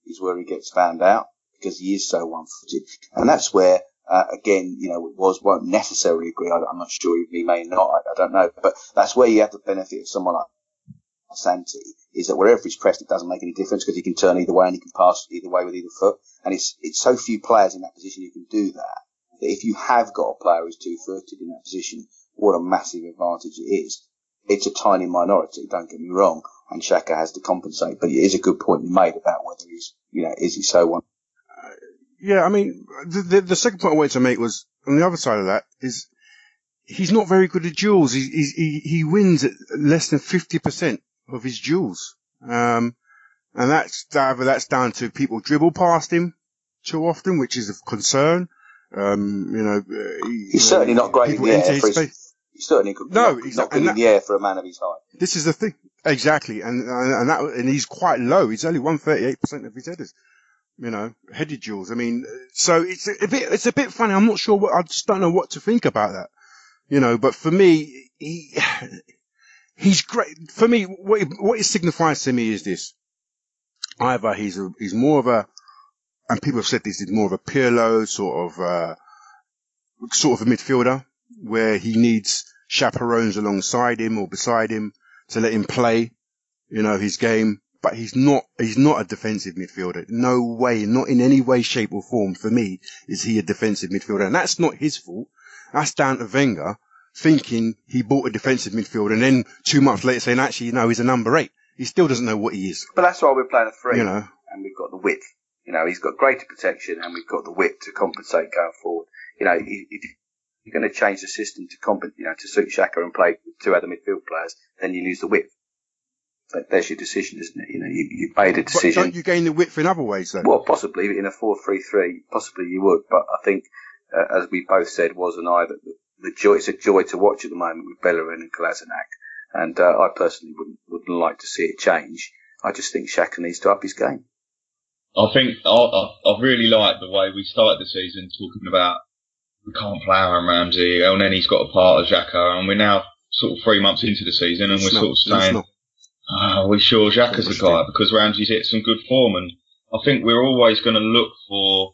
is where he gets found out, because he is so one-footed. And that's where, again, won't necessarily agree. I'm not sure, he may not, I don't know. But that's where you have the benefit of someone like Santi, is that wherever he's pressed, it doesn't make any difference, because he can turn either way and he can pass either way with either foot. And it's so few players in that position who can do that if you have got a player who's two-footed in that position, what a massive advantage it is. It's a tiny minority, don't get me wrong, and Xhaka has to compensate. But it is a good point you made about whether he's, is he so one? Yeah, I mean, the second point I wanted to make was, on the other side of that, is he's not very good at duels. He wins at less than 50% of his duels. And that's down to people dribble past him too often, which is a concern. He's certainly not great in the air. He's certainly not good in the air for a man of his height. This is the thing. Exactly. And he's quite low. He's only 138% of his headers. Headed duels. I mean, so it's a bit funny. I'm not sure I just don't know what to think about that. But for me, he's great. For me, what it signifies to me is this. Either he's more of a, and people have said this, he's more of a Pirlo sort of a midfielder, where he needs chaperones alongside him or beside him to let him play, his game. But he's not a defensive midfielder. No way, not in any way, shape or form for me is he a defensive midfielder. And that's not his fault. That's down to Wenger thinking he bought a defensive midfielder and then 2 months later saying, actually, no, he's a number 8. He still doesn't know what he is. But that's why we're playing a 3. And we've got the width. He's got greater protection and we've got the width to compensate going forward. If you're going to change the system to suit Xhaka and play with 2 other midfield players, then you lose the width. But there's your decision, isn't it? You made a decision. But don't you gain the width in other ways, though? Well, possibly in a 4-3-3, possibly you would. But I think, as we both said, was and I, that it's a joy to watch at the moment with Bellerin and Kolasinac. And I personally wouldn't like to see it change. I just think Xhaka needs to up his game. I think I really like the way we started the season talking about we can't play Aaron Ramsey, and then he's got a part of Xhaka, and we're now sort of 3 months into the season, and we're sort of saying, we're sure Xhaka's the guy because Ramsey's hit some good form, and I think we're always going to look for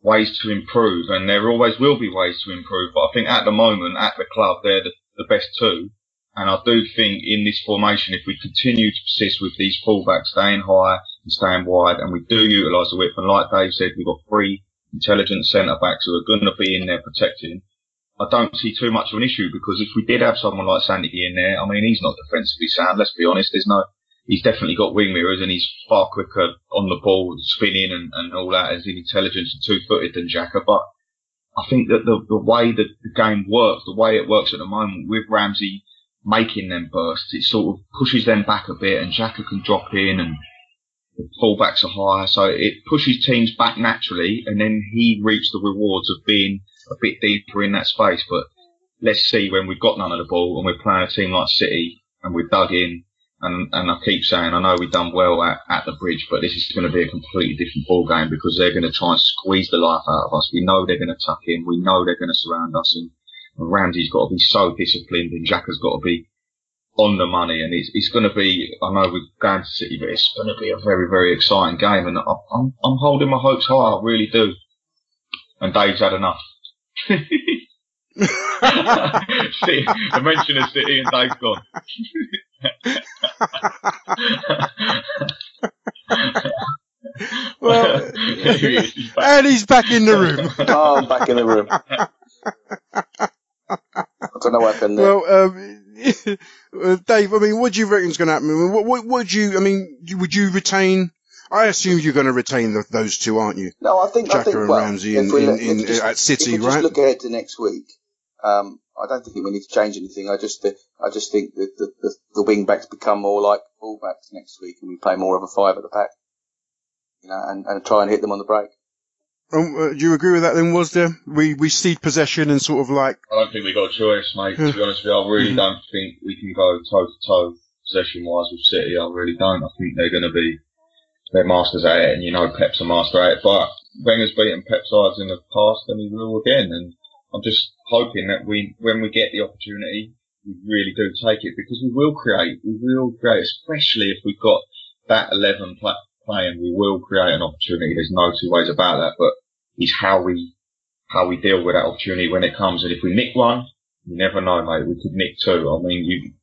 ways to improve, and there always will be ways to improve. But I think at the moment, at the club, they're the best 2. And I do think in this formation, if we continue to persist with these fullbacks staying high and staying wide, and we do utilise the width, and like Dave said, we've got 3 intelligent centre-backs who are going to be in there protecting, I don't see too much of an issue, because if we did have someone like Santi in there, I mean, he's not defensively sound, let's be honest. He's definitely got wing mirrors and he's far quicker on the ball, spinning and all that, as intelligent and two-footed than Xhaka. But I think that the way that the game works, the way it works at the moment with Ramsey making them bursts, it sort of pushes them back a bit, and Xhaka can drop in and the fullbacks are higher, so it pushes teams back naturally, and then he reaps the rewards of being a bit deeper in that space. But let's see when we've got none of the ball and we're playing a team like City and we're dug in. And I keep saying, I know we've done well at the Bridge, but this is going to be a completely different ball game because they're going to try and squeeze the life out of us. We know they're going to tuck in. We know they're going to surround us. And Ramsey's got to be so disciplined and Xhaka's got to be on the money. And it's going to be, I know we're going to City, but it's going to be a very, very exciting game. And I'm holding my hopes high. I really do. And Dave's had enough. The mention of City and Dave's gone. Well, and he's back in the room. Oh, I'm back in the room. I don't know what happened there. Well, Dave, I mean, what do you reckon's going to happen? I mean, what would you retain? I assume you're going to retain those two, aren't you? No, I think and Ramsey at City, if we right? just look ahead to next week. I don't think we need to change anything. I just think that the wing backs become more like full backs next week, and we play more of a five at the back, and try and hit them on the break. Do you agree with that? Then was there we cede possession and sort of like? I don't think we got a choice, mate. To be honest with you, I really don't think we can go toe to toe possession wise with City. I really don't. I think they're going to be masters at it, and Pep's a master at it. But Wenger's beaten Pep sides in the past, and he will again. And I'm just hoping that when we get the opportunity, we really do take it because we will create, especially if we've got that 11 playing, we will create an opportunity. There's no two ways about that, but it's how we deal with that opportunity when it comes. And if we nick one, you never know, mate. We could nick two. I mean,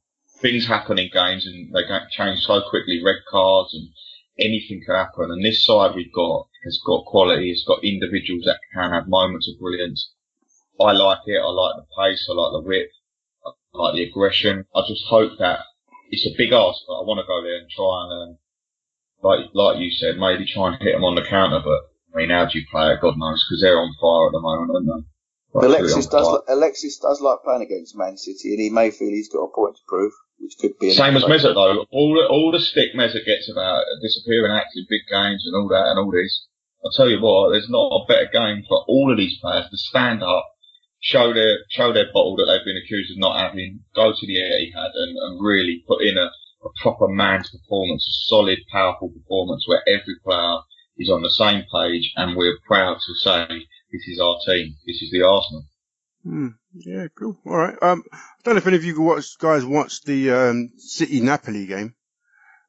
things happen in games and they change so quickly, red cards and anything can happen. And this side has got quality. It's got individuals that can have moments of brilliance. I like it. I like the pace. I like the width. I like the aggression. I just hope that it's a big ask, but I want to go there and try and, like you said, maybe try and hit them on the counter. But I mean, how do you play it? God knows, because they're on fire at the moment, aren't they? Alexis does like playing against Man City, and he may feel he's got a point to prove, which could be same as Mesut though. All the stick Mesut gets about disappearing acts in big games and all that and all this. I'll tell you what, there's not a better game for all of these players to stand up, show their bottle that they've been accused of not having, go to the Etihad and really put in a proper man's performance, a solid, powerful performance where every player is on the same page and we're proud to say this is our team, this is the Arsenal. Yeah, cool. All right. I don't know if any of you guys watched the City Napoli game,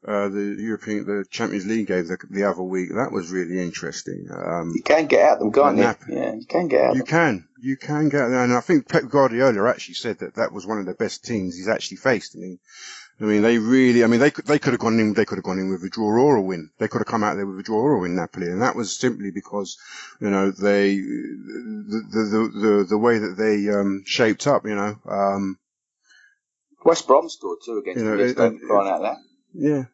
the Champions League game the other week. That was really interesting. You can get at them, can't you? Yeah, you can get at them. You can get at them. And I think Pep Guardiola actually said that was one of the best teams he's actually faced. They could have gone in with a draw or a win. They could have come out there with a draw or a win, Napoli. And that was simply because, the way that they, shaped up, West Brom scored too against them, crying out loud. Yeah.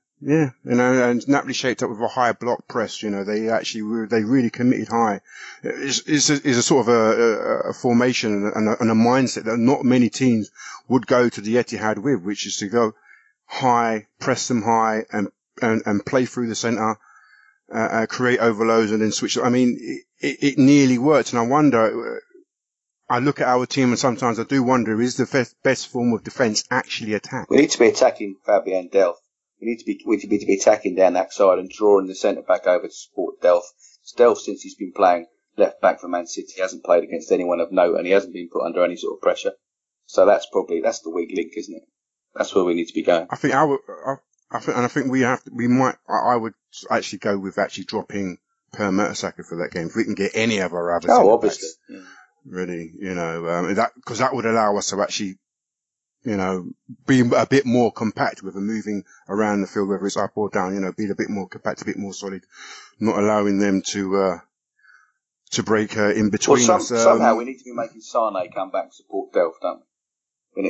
And Napoli shaped up with a high block press, they really committed high. It's a sort of a formation and a mindset that not many teams would go to the Etihad with, which is to go high, press them high and play through the centre, create overloads and then switch. I mean, it nearly worked. And I wonder, I look at our team and sometimes I do wonder, is the best form of defence actually attack? We need to be attacking Fabian Delph. We need to be attacking down that side and drawing the centre back over to support Delph. Delph, since he's been playing left back for Man City, hasn't played against anyone of note and he hasn't been put under any sort of pressure. So that's the weak link, isn't it? That's where we need to be going. I think I would actually go with actually dropping Per Mertesacker for that game. If we can get any of our other obviously. Backs, really, because that would allow us to actually, be a bit more compact with moving around the field, whether it's up or down, be a bit more compact, a bit more solid, not allowing them to break in between us. Somehow we need to be making Sane come back and support Delph, don't we? We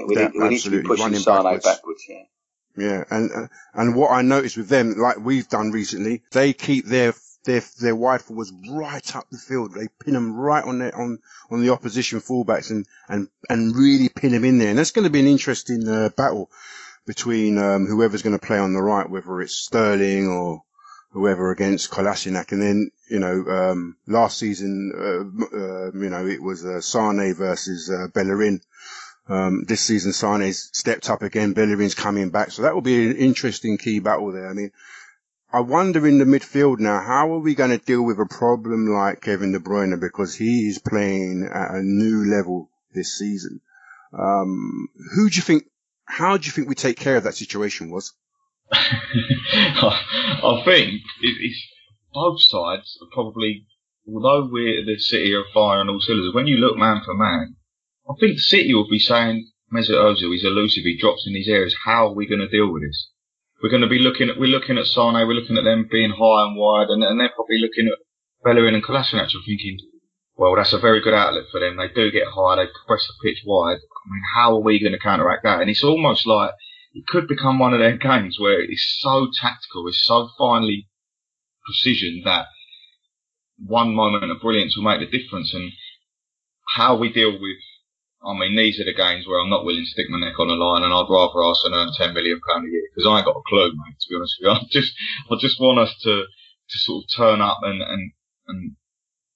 need to be pushing Sane backwards, Yeah, and what I noticed with them, like we've done recently, they keep their wide forwards right up the field. They pin them right on the opposition fullbacks and really pin them in there. And that's going to be an interesting battle between whoever's going to play on the right, whether it's Sterling or whoever against Kolasinac. And then last season, it was Sane versus Bellerin. This season, Sane's stepped up again. Bellerin's coming back, so that will be an interesting key battle there. I mean, I wonder in the midfield now, how are we going to deal with a problem like Kevin De Bruyne, because he is playing at a new level this season? How do you think we take care of that situation, Was? I think it's both sides are probably, although we're the City of fire and all cylinders, when you look man for man, I think City will be saying, Mesut Ozil, he's elusive, he drops in these areas, how are we going to deal with this? We're looking at Sane, we're looking at them being high and wide, and they're probably looking at Bellerin and Kolasinac and thinking, well, that's a very good outlet for them. They do get high, they press the pitch wide. I mean, how are we going to counteract that? And it's almost like it could become one of their games where it's so tactical, it's so finely precision that one moment of brilliance will make the difference. And how we deal with, I mean, these are the games where I'm not willing to stick my neck on the line, and I'd rather Arsenal earn £10 million a year, because I ain't got a clue, mate, to be honest with you. I just want us to sort of turn up and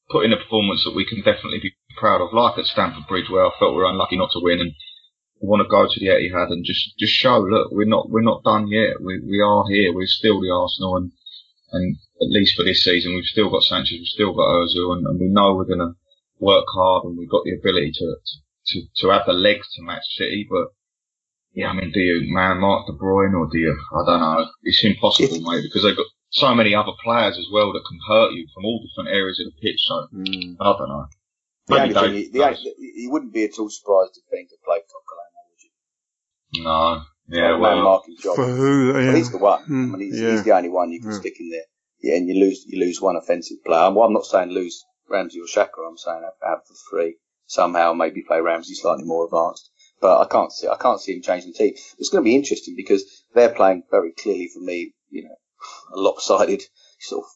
put in a performance that we can definitely be proud of, like at Stamford Bridge, where I felt we were unlucky not to win, and I want to go to the Etihad and just show, look, we're not done yet. We are here. We're still the Arsenal, and at least for this season, we've still got Sanchez, we've still got Ozil, and we know we're going to work hard, and we've got the ability to have the legs to match City. But yeah, I mean, do you man mark De Bruyne, or do you? I don't know. It's impossible, mate, because they've got so many other players as well that can hurt you from all different areas of the pitch. So I don't know. You wouldn't be at all surprised if Ben could play Coquelin, would you? No. Yeah, man marking job. For who? Yeah. Well, he's the one. I mean, he's the only one you can stick in there. Yeah, and you lose one offensive player. Well, I'm not saying lose Ramsey or Xhaka. I'm saying have the three. Somehow maybe play Ramsey slightly more advanced. But I can't see him changing the team. It's going to be interesting because they're playing very clearly for me, a lopsided sort of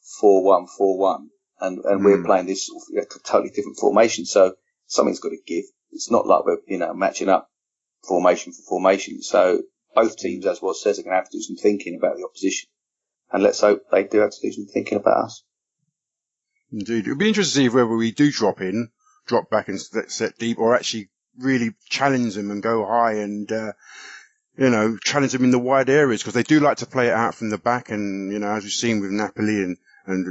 4-1-4-1. And we're playing this sort of, totally different formation. So something's got to give. It's not like we're, matching up formation for formation. So both teams, as Was says, are going to have to do some thinking about the opposition. And let's hope they do have to do some thinking about us. Indeed. It'll be interesting to see whether we do drop back and set deep, or actually really challenge them and go high and, challenge them in the wide areas, because they do like to play it out from the back. And, as we've seen with Napoli and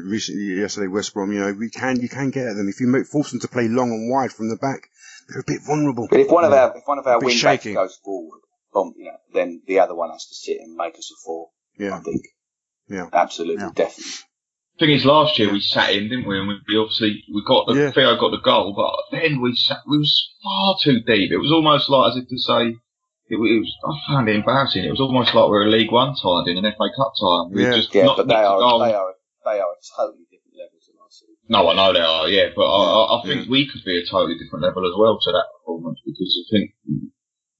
recently yesterday West Brom, you can get at them. If you force them to play long and wide from the back, they're a bit vulnerable. But if one of our wing backs goes forward, then the other one has to sit and make us a four. Yeah. I think. Yeah. Absolutely, definitely. The thing is, last year we sat in, didn't we? And Theo got the goal, but then we was far too deep. It was almost like, as if to say, I found it embarrassing. It was almost like we were a League One tie in an FA Cup tie. But they are a totally different level to last season. No, I know they are, yeah, but I think we could be a totally different level as well to that performance, because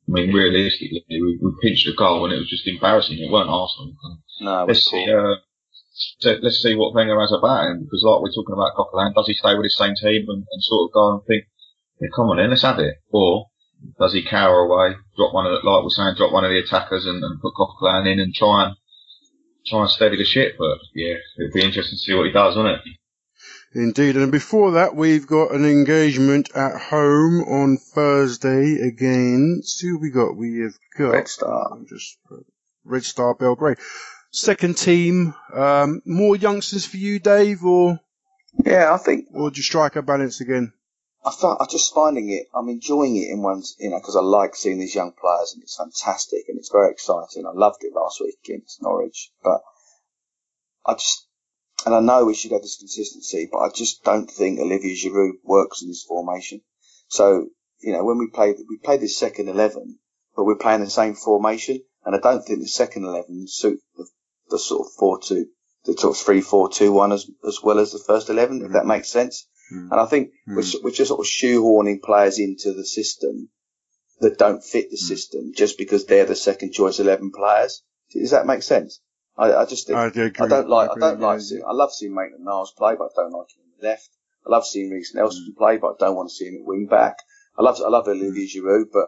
realistically, we pinched a goal and it was just embarrassing. It weren't Arsenal. No, let's see what Wenger has about him, because like we're talking about Coquelin, does he stay with his same team and sort of go and think, yeah, come on then, let's have it? Or does he cower away, drop one of the attackers and put Coquelin in and try and steady the ship? But yeah, it'd be interesting to see what he does, wouldn't it? Indeed, and before that, we've got an engagement at home on Thursday against who we got? We have got Red Star Belgrade. Second team, more youngsters for you, Dave, or? Yeah, I think. Or do you strike a balance again? I'm just finding it, I'm enjoying it in one's, because I like seeing these young players, and it's fantastic and it's very exciting. I loved it last week against Norwich, but and I know we should have this consistency, but I just don't think Olivier Giroud works in this formation. So, when we play this second 11, but we're playing the same formation, and I don't think the second 11 suit the sort of 4-2, the sort of 3-4-2-1 as well as the first 11, if that makes sense. And I think we're just sort of shoehorning players into the system that don't fit the system just because they're the second choice 11 players. Does that make sense? I just think I love seeing Maitland-Niles play, but I don't like him on the left. I love seeing Reece Nelson play, but I don't want to see him at wing back. I love Olivier Giroud, but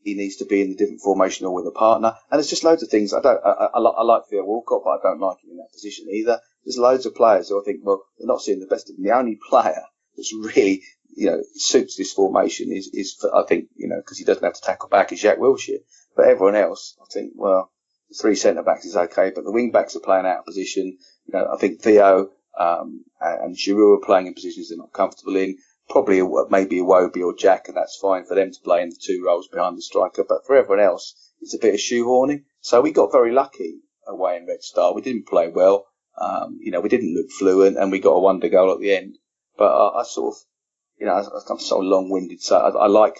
he needs to be in a different formation or with a partner. And there's just loads of things. I like Theo Walcott, but I don't like him in that position either. there's loads of players who I think, well, they're not seeing the best of them. The only player that's really, suits this formation is I think, because he doesn't have to tackle back, is Jack Wilshere. But everyone else, I think, well, the three centre backs is okay, but the wing backs are playing out of position. I think Theo and Giroud are playing in positions they're not comfortable in. Probably maybe Iwobi or Jack, and that's fine for them to play in the two roles behind the striker. But for everyone else, it's a bit of shoehorning. So we got very lucky away in Red Star. We didn't play well. We didn't look fluent, and we got a wonder goal at the end. But I sort of, I'm so long-winded. So I like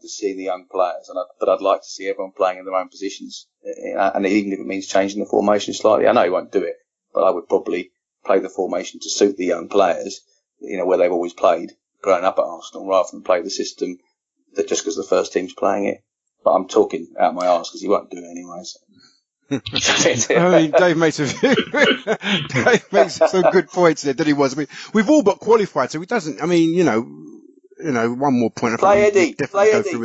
to see the young players, but I'd like to see everyone playing in their own positions. And even if it means changing the formation slightly, I know he won't do it, but I would probably play the formation to suit the young players, where they've always played, growing up at Arsenal, rather than play the system that just because the first team's playing it. But I'm talking out my arse because he won't do it anyway. So. I mean, Dave makes some good points there that he was. I mean, we've all but qualified, so he doesn't. I mean, one more point. Play Eddie. Play Eddie.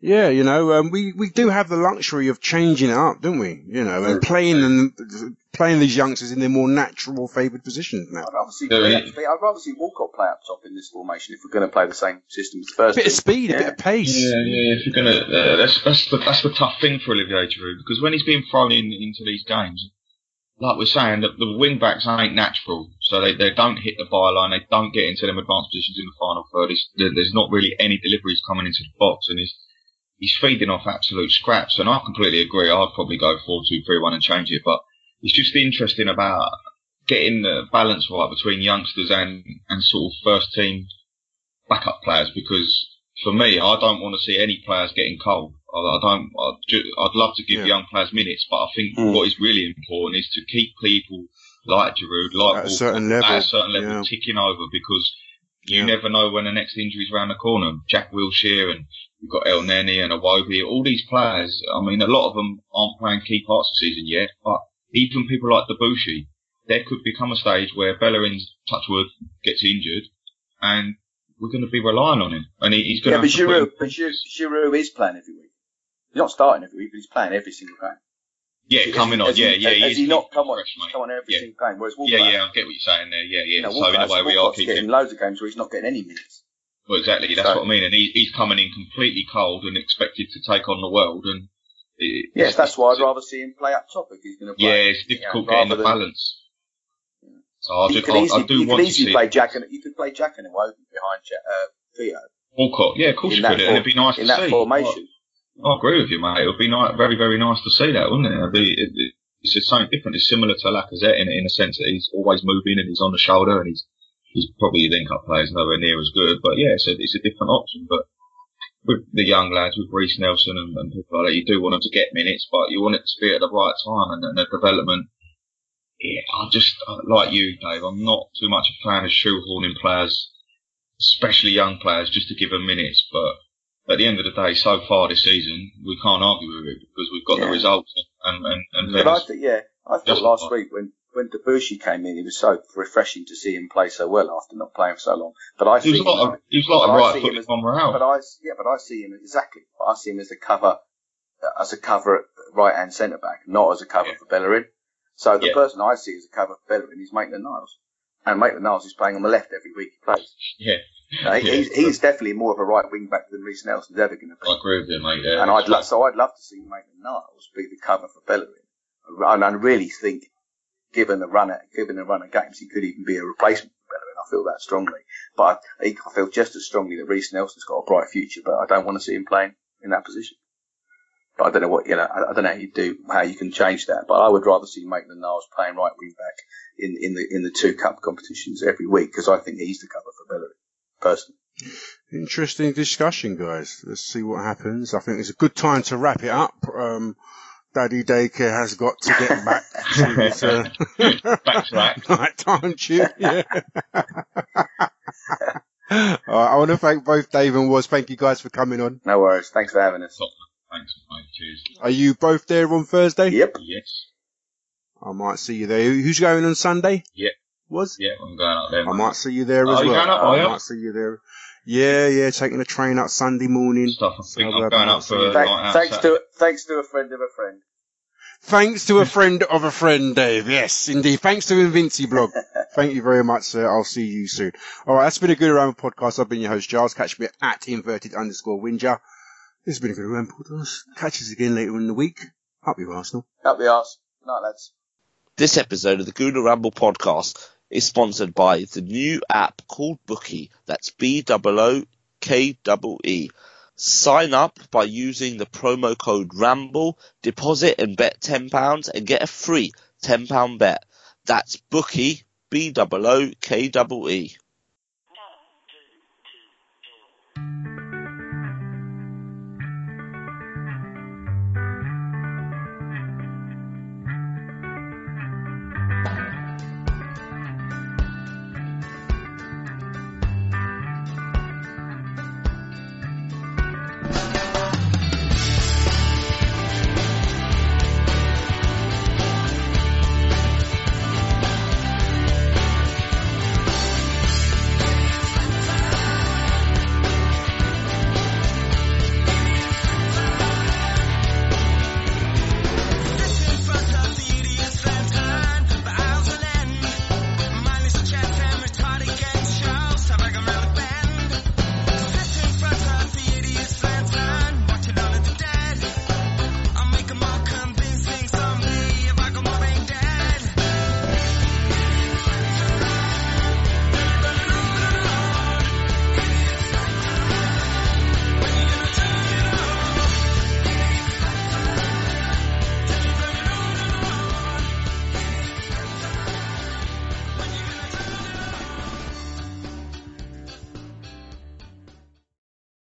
We do have the luxury of changing it up, don't we? And playing these youngsters in their more natural favoured positions now. I'd rather see Walcott play up top in this formation if we're going to play the same system as the first. A bit of speed, a bit of pace. Yeah. If you're going to, that's the tough thing for Olivier Giroud, because when he's being thrown into these games, like we're saying, the wing backs ain't natural, so they don't hit the byline, they don't get into them advanced positions in the final third. There's not really any deliveries coming into the box, and he's feeding off absolute scraps. And I completely agree. I'd probably go 4-2-3-1 and change it, but it's just interesting about getting the balance right between youngsters and sort of first team backup players, because for me, I don't want to see any players getting cold. I'd love to give young players minutes, but I think what is really important is to keep people like Giroud, like at a certain level, ticking over, because you never know when the next injury's around the corner. Jack Wilshere, and you've got El Neni and Iwobi, all these players. I mean, a lot of them aren't playing key parts of the season yet, but even people like Debuchy, there could become a stage where Bellerin's, touch wood, gets injured, and we're going to be relying on him. And he's going to Giroud is playing every week. He's not starting every week, but he's playing every single game. Yeah, coming on. Has he not come on every single game? Whereas Walcott, I get what you're saying there. Yeah. So in a way, we are keeping loads of games where he's not getting any minutes. Well, exactly. That's what I mean. And he's coming in completely cold and expected to take on the world. And yes, that's why I'd rather see him play up top if he's going to play. Yeah, it's difficult getting the balance. So I do want to see. You could play Jack and Iwobi behind Theo. Walcott, yeah, of course you could. And it'd be nice to see. In that formation. I agree with you, mate. It would be very, very nice to see that, wouldn't it? It's just something different. It's similar to Lacazette in a sense that he's always moving and he's on the shoulder, and he's probably link-up players nowhere near as good. But yeah, it's a different option. But with the young lads, with Reece Nelson and people like that, you do want them to get minutes, but you want it to be at the right time and the development. Yeah, I just, like you, Dave, I'm not too much a fan of shoehorning players, especially young players, just to give them minutes. But at the end of the day, so far this season, we can't argue with it because we've got the results. But I thought last week when Debuchy came in, it was so refreshing to see him play so well after not playing for so long. But he was like a right foot on morale. But I see him exactly. I see him as a cover at right hand centre back, not as a cover for Bellerin. So the person I see as a cover for Bellerin is Maitland-Niles, and Maitland-Niles is playing on the left every week he plays. Yeah. He's definitely more of a right wing back than Reece Nelson's ever going to be. I agree with you, mate. Yeah, and I'd love to see Maitland-Niles be the cover for Bellerin. And I really think, given the run of games, he could even be a replacement for Bellerin. I feel that strongly. But I feel just as strongly that Reece Nelson's got a bright future, but I don't want to see him playing in that position. But I don't know I don't know how you can change that. But I would rather see Maitland-Niles playing right wing back in the two cup competitions every week, because I think he's the cover for Bellerin. Personally. Interesting discussion, guys. Let's see what happens. I think it's a good time to wrap it up. Daddy Daycare has got to get back to his night time tune. Yeah. I want to thank both Dave and Woz. Thank you guys for coming on. No worries. Thanks for having us. Thanks, mate. Cheers. Are you both there on Thursday? Yep. Yes. I might see you there. Who's going on Sunday? Yep. Was? Yeah, I'm going up there. I might see you there as well. You going up, I might see you there. Yeah, taking the train up Sunday morning. I think I'm going up for thanks to a friend of a friend. Thanks to a friend of a friend, Dave. Yes, indeed. Thanks to Invinci blog. Thank you very much, sir. I'll see you soon. All right, that's been a Gooner Ramble podcast. I've been your host, Giles. Catch me at _Winger. This has been a Gooner Ramble podcast. Catch us again later in the week. Up you, Arsenal. Up the arse. Night, lads. This episode of the Gooner Ramble podcast is sponsored by the new app called Bookie. That's BOOKEE. Sign up by using the promo code Ramble, deposit and bet £10 and get a free £10 bet. That's Bookie, BOOKEE.